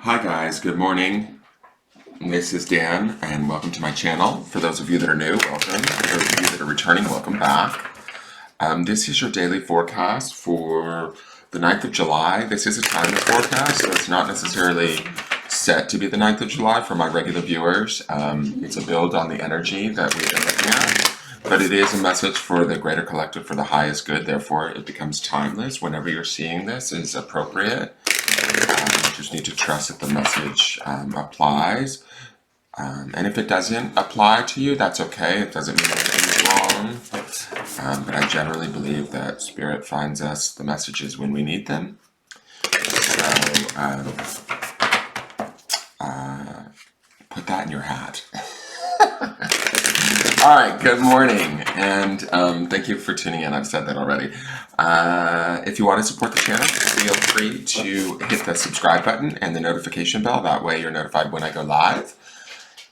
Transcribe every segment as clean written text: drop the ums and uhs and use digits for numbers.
Hi guys, good morning. This is Dan and welcome to my channel. For those of you that are new, welcome. For those of you that are returning, welcome back. This is your daily forecast for the 9th of July. This is a timer forecast, so it's not necessarily set to be the 9th of July for my regular viewers. It's a build on the energy that we've been looking at. But it is a message for the greater collective, for the highest good. Therefore, it becomes timeless. Whenever you're seeing this, is appropriate. You just need to trust that the message applies. And if it doesn't apply to you, that's okay. It doesn't mean anything's wrong. But I generally believe that Spirit finds us the messages when we need them. So put that in your hat. All right, good morning, and thank you for tuning in. I've said that already. If you want to support the channel, feel free to hit the subscribe button and the notification bell. That way you're notified when I go live.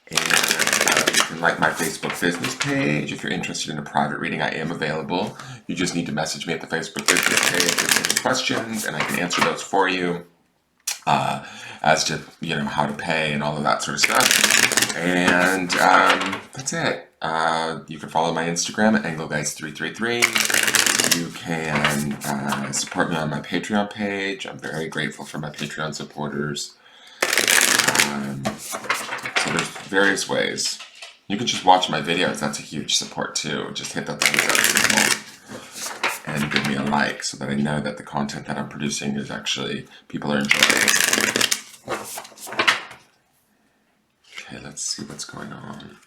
And you can like my Facebook business page. If you're interested in a private reading, I am available. You just need to message me at the Facebook business page with any questions, and I can answer those for you. As to how to pay and all of that sort of stuff. And that's it. You can follow my Instagram at Engelgeist333. You can support me on my Patreon page. I'm very grateful for my Patreon supporters. So there's various ways. You can just watch my videos. That's a huge support too. Just hit the thumbs up and give me a like so that I know that the content that I'm producing is actually people are enjoying. Okay, let's see what's going on.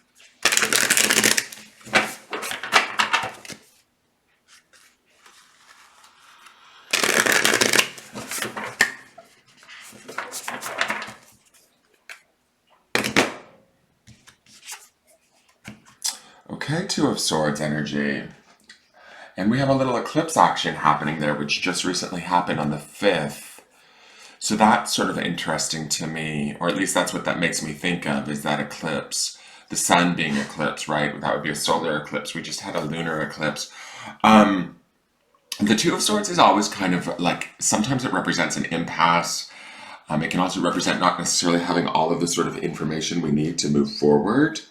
Okay, Two of Swords energy. And we have a little eclipse action happening there, which just recently happened on the 5th. So that's sort of interesting to me, or at least that's what that makes me think of, is that eclipse, the sun being eclipsed, right? That would be a solar eclipse. We just had a lunar eclipse. The Two of Swords is always kind of like, sometimes it represents an impasse. It can also represent not necessarily having all of the sort of information we need to move forward.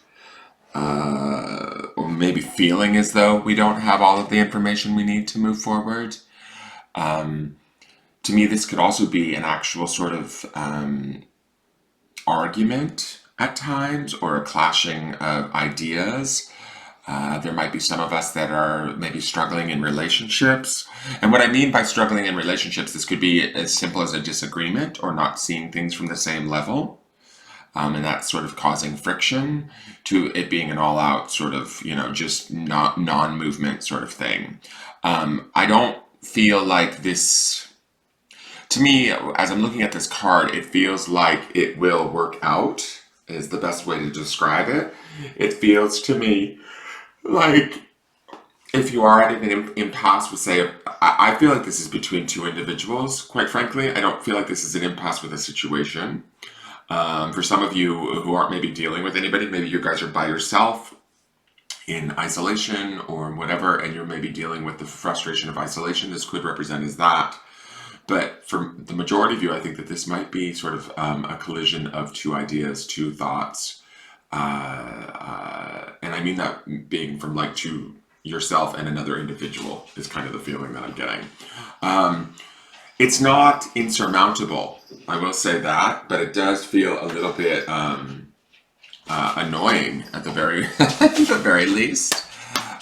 Or maybe feeling as though we don't have all of the information we need to move forward. To me, this could also be an actual sort of argument at times, or a clashing of ideas. There might be some of us that are maybe struggling in relationships. And what I mean by struggling in relationships, this could be as simple as a disagreement or not seeing things from the same level. And that's sort of causing friction, to it being an all-out sort of, just not non-movement sort of thing. I don't feel like this, to me, as I'm looking at this card, it feels like it will work out, is the best way to describe it. It feels to me like if you are at an impasse with, say, I feel like this is between two individuals, quite frankly. I don't feel like this is an impasse with a situation. For some of you who aren't maybe dealing with anybody, maybe you guys are by yourself in isolation or whatever, and you're maybe dealing with the frustration of isolation. This could represent as that. But for the majority of you, I think that this might be sort of a collision of two ideas, two thoughts. And I mean that being from like to yourself and another individual is kind of the feeling that I'm getting. It's not insurmountable, I will say that, but it does feel a little bit annoying at the very, the very least.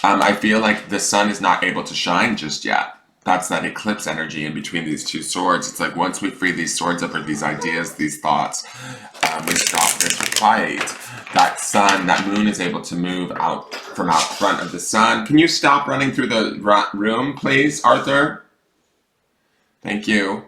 I feel like the sun is not able to shine just yet. That's that eclipse energy in between these two swords. It's like once we free these swords up, or these ideas, these thoughts, we stop this fight. That sun, that moon is able to move out from out front of the sun. Can you stop running through the room, please, Arthur? Thank you.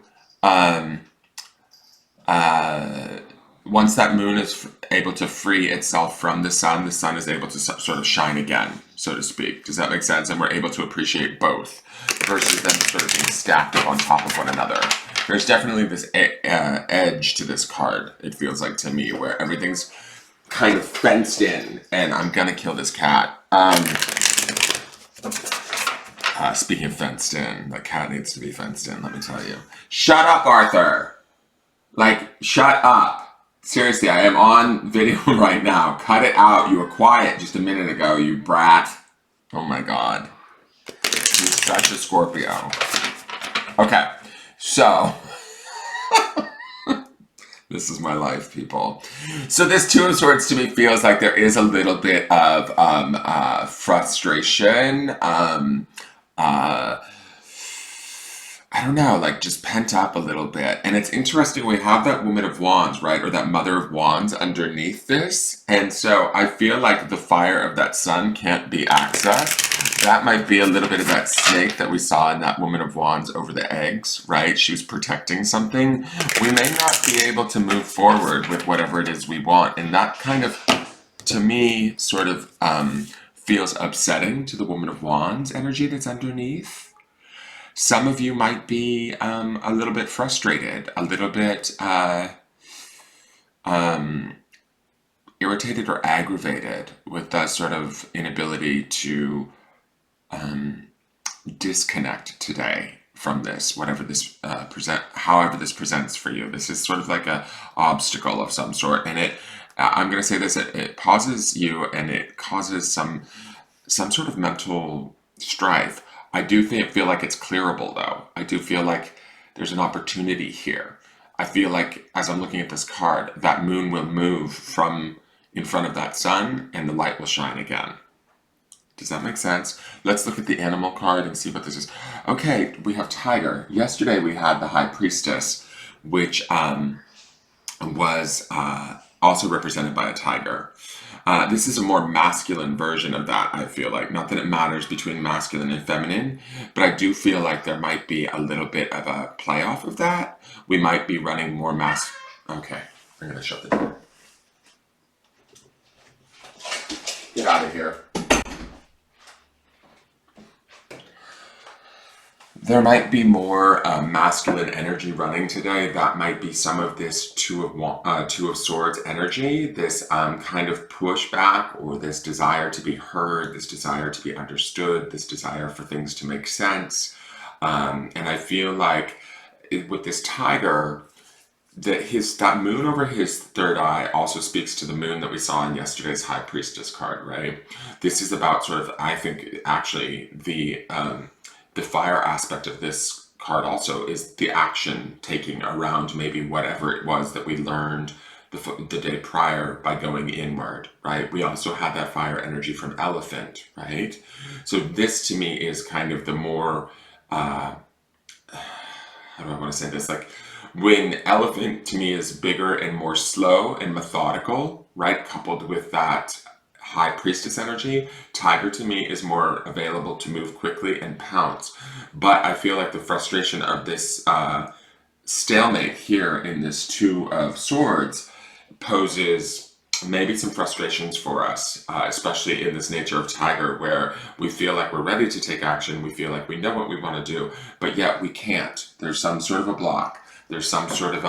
Once that moon is able to free itself from the sun is able to sort of shine again, so to speak. Does that make sense? And we're able to appreciate both, versus them sort of being stacked up on top of one another. There's definitely this edge to this card, it feels like to me, where everything's kind of fenced in, and I'm gonna kill this cat. Speaking of fenced in, the cat needs to be fenced in, let me tell you. Shut up, Arthur! Like, shut up. Seriously, I am on video right now. Cut it out. You were quiet just a minute ago, you brat. Oh my god. You're such a Scorpio. Okay, so this is my life, people. So this Two of Swords to me feels like there is a little bit of frustration. Uh, I don't know, like just pent up a little bit. And it's interesting, we have that Woman of Wands, right? Or that Mother of Wands underneath this. And so I feel like the fire of that sun can't be accessed. That might be a little bit of that snake that we saw in that Woman of Wands over the eggs, right? She was protecting something. We may not be able to move forward with whatever it is we want. And that kind of, to me, sort of feels upsetting to the Woman of Wands energy that's underneath. Some of you might be a little bit frustrated, a little bit um, irritated or aggravated with that sort of inability to disconnect today from this, whatever this however this presents for you. This is sort of like a obstacle of some sort, and I'm going to say this: it pauses you and it causes some sort of mental strife. I do feel like it's clearable, though. I do feel like there's an opportunity here. I feel like as I'm looking at this card, that moon will move from in front of that sun and the light will shine again. Does that make sense? Let's look at the animal card and see what this is. Okay, we have tiger. Yesterday we had the high priestess, which was also represented by a tiger. This is a more masculine version of that, I feel like. Not that it matters between masculine and feminine, but I do feel like there might be a little bit of a play off of that. We might be running more Okay, I'm going to shut the door. Get out of here. There might be more masculine energy running today. That might be some of this Two of Swords energy, this kind of pushback or this desire to be heard, this desire to be understood, this desire for things to make sense. And I feel like with this tiger, that moon over his third eye also speaks to the moon that we saw in yesterday's High Priestess card, right? This is about sort of, I think, actually the fire aspect of this card also is the action taking around maybe whatever it was that we learned the day prior by going inward, right? We also had that fire energy from elephant, right? So this to me is kind of the more, how do I want to say this? Like when elephant to me is bigger and more slow and methodical, right? Coupled with that high priestess energy, tiger to me is more available to move quickly and pounce. But I feel like the frustration of this stalemate here in this Two of Swords poses maybe some frustrations for us, especially in this nature of tiger, where we feel like we're ready to take action, we feel like we know what we want to do, but yet we can't. There's some sort of a block. There's some sort of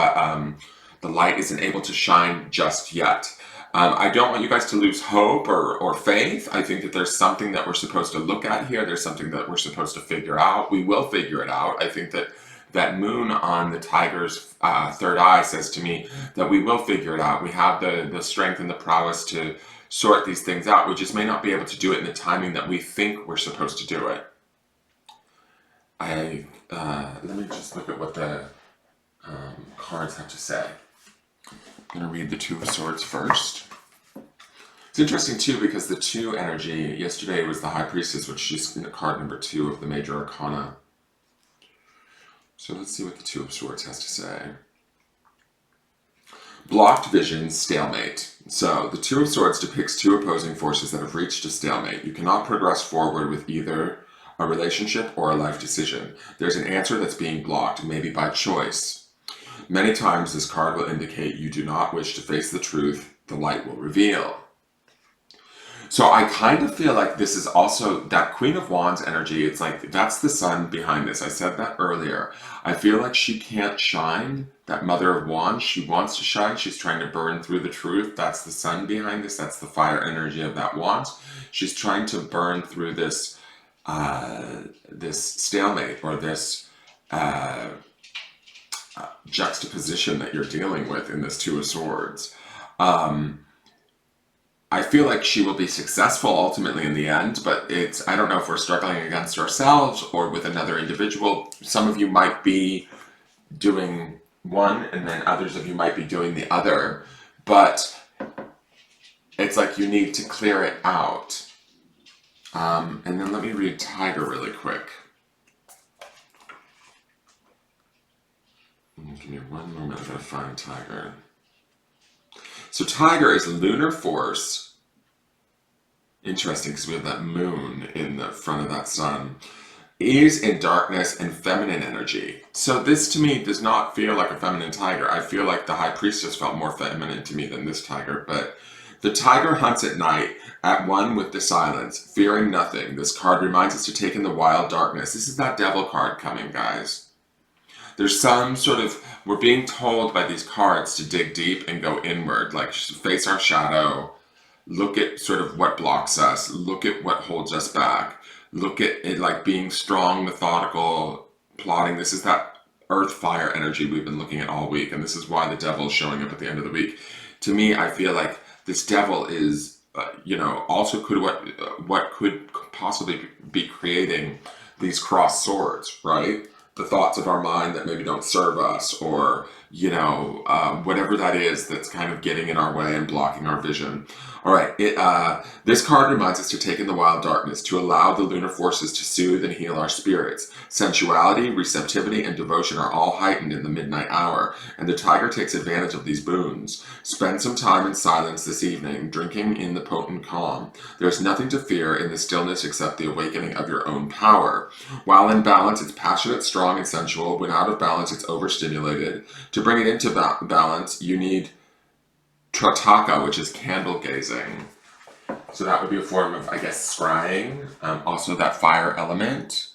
the light isn't able to shine just yet. I don't want you guys to lose hope or faith. I think that there's something that we're supposed to look at here. There's something that we're supposed to figure out. We will figure it out. I think that that moon on the tiger's third eye says to me that we will figure it out. We have the strength and the prowess to sort these things out. We just may not be able to do it in the timing that we think we're supposed to do it. Let me just look at what the cards have to say. I'm going to read the Two of Swords first. It's interesting too because the two energy, yesterday was the High Priestess, which is in the card number 2 of the Major Arcana. So let's see what the Two of Swords has to say. Blocked vision, stalemate. So the Two of Swords depicts two opposing forces that have reached a stalemate. You cannot progress forward with either a relationship or a life decision. There's an answer that's being blocked, maybe by choice. Many times this card will indicate you do not wish to face the truth the light will reveal. So I kind of feel like this is also that Queen of Wands energy. It's like that's the sun behind this. I said that earlier. I feel like she can't shine. That Mother of Wands, she wants to shine. She's trying to burn through the truth. That's the sun behind this. That's the fire energy of that wand. She's trying to burn through this this stalemate or this juxtaposition that you're dealing with in this Two of Swords. I feel like she will be successful ultimately in the end, but I don't know if we're struggling against ourselves or with another individual. Some of you might be doing one, and then others of you might be doing the other, but it's like you need to clear it out. And then let me read Tiger really quick. Give me one moment, I'm going to find Tiger. So Tiger is lunar force. Interesting, because we have that moon in the front of that sun. Is in darkness and feminine energy. So this to me does not feel like a feminine tiger. I feel like the High Priestess felt more feminine to me than this tiger. But the tiger hunts at night, at one with the silence, fearing nothing. This card reminds us to take in the wild darkness. This is that devil card coming, guys. There's some sort of, we're being told by these cards to dig deep and go inward, like face our shadow, look at sort of what blocks us, look at what holds us back, look at it like being strong, methodical, plotting. This is that earth fire energy we've been looking at all week, and this is why the devil is showing up at the end of the week. To me, I feel like this devil is, also what could possibly be creating these crossed swords, right? The thoughts of our mind that maybe don't serve us, or whatever that is that's kind of getting in our way and blocking our vision. All right, this card reminds us to take in the wild darkness, to allow the lunar forces to soothe and heal our spirits. Sensuality, receptivity, and devotion are all heightened in the midnight hour, and the tiger takes advantage of these boons. Spend some time in silence this evening, drinking in the potent calm. There is nothing to fear in the stillness except the awakening of your own power. While in balance, it's passionate, strong, and sensual. When out of balance, it's overstimulated. To bring it into balance, you need Trataka, which is candle gazing. So that would be a form of, I guess, scrying. Also that fire element.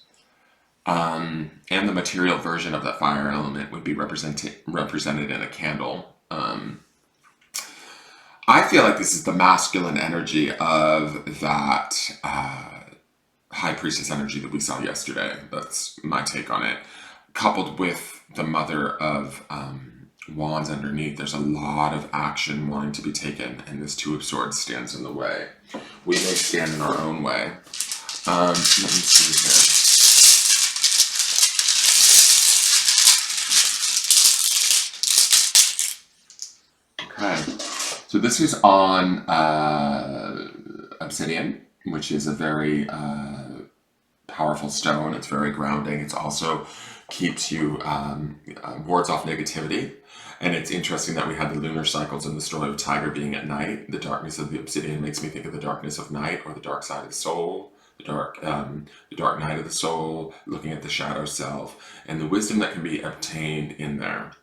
And the material version of that fire element would be represented in a candle. I feel like this is the masculine energy of that High Priestess energy that we saw yesterday. That's my take on it. Coupled with the Mother of Wands underneath, there's a lot of action wanting to be taken, and this Two of Swords stands in the way. We may stand in our own way. Let me see here. Okay, so this is on obsidian, which is a very powerful stone. It's very grounding. It's also keeps you, wards off negativity. And it's interesting that we had the lunar cycles in the story of Tiger being at night. The darkness of the obsidian makes me think of the darkness of night, or the dark side of the soul, the dark night of the soul, looking at the shadow self, and the wisdom that can be obtained in there.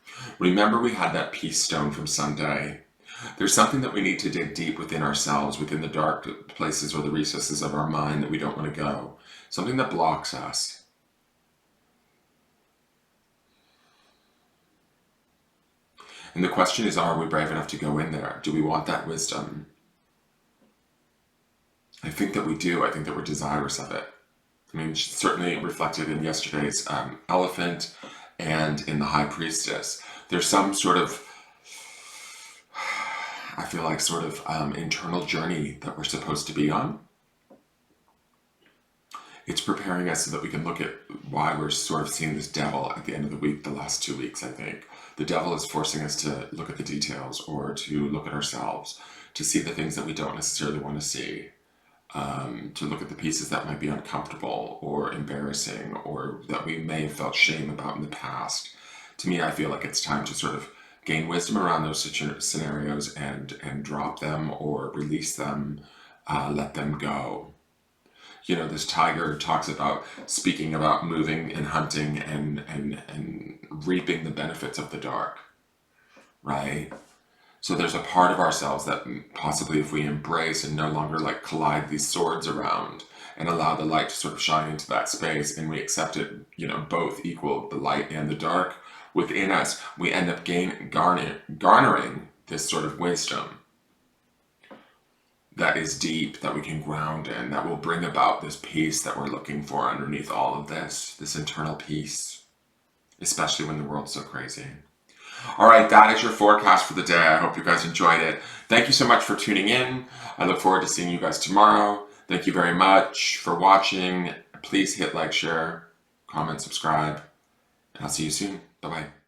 Remember, we had that peace stone from Sunday. There's something that we need to dig deep within ourselves, within the dark places or the recesses of our mind that we don't want to go. Something that blocks us. And the question is, are we brave enough to go in there? Do we want that wisdom? I think that we do. I think that we're desirous of it. I mean, certainly reflected in yesterday's elephant and in the High Priestess. There's some sort of, I feel like, sort of internal journey that we're supposed to be on. It's preparing us so that we can look at why we're sort of seeing this devil at the end of the week, the last 2 weeks, I think. The devil is forcing us to look at the details, or to look at ourselves, to see the things that we don't necessarily want to see, to look at the pieces that might be uncomfortable or embarrassing, or that we may have felt shame about in the past. To me, I feel like it's time to sort of gain wisdom around those scenarios and drop them or release them, let them go. This tiger talks about speaking about moving and hunting and reaping the benefits of the dark, right? So there's a part of ourselves that possibly, if we embrace and no longer like collide these swords around and allow the light to sort of shine into that space, and we accept it, both equal, the light and the dark within us, we end up garnering this sort of wisdom that is deep, that we can ground in, that will bring about this peace that we're looking for underneath all of this internal peace. especially when the world's so crazy. All right, that is your forecast for the day. I hope you guys enjoyed it. Thank you so much for tuning in. I look forward to seeing you guys tomorrow. Thank you very much for watching. Please hit like, share, comment, subscribe, and I'll see you soon. Bye-bye.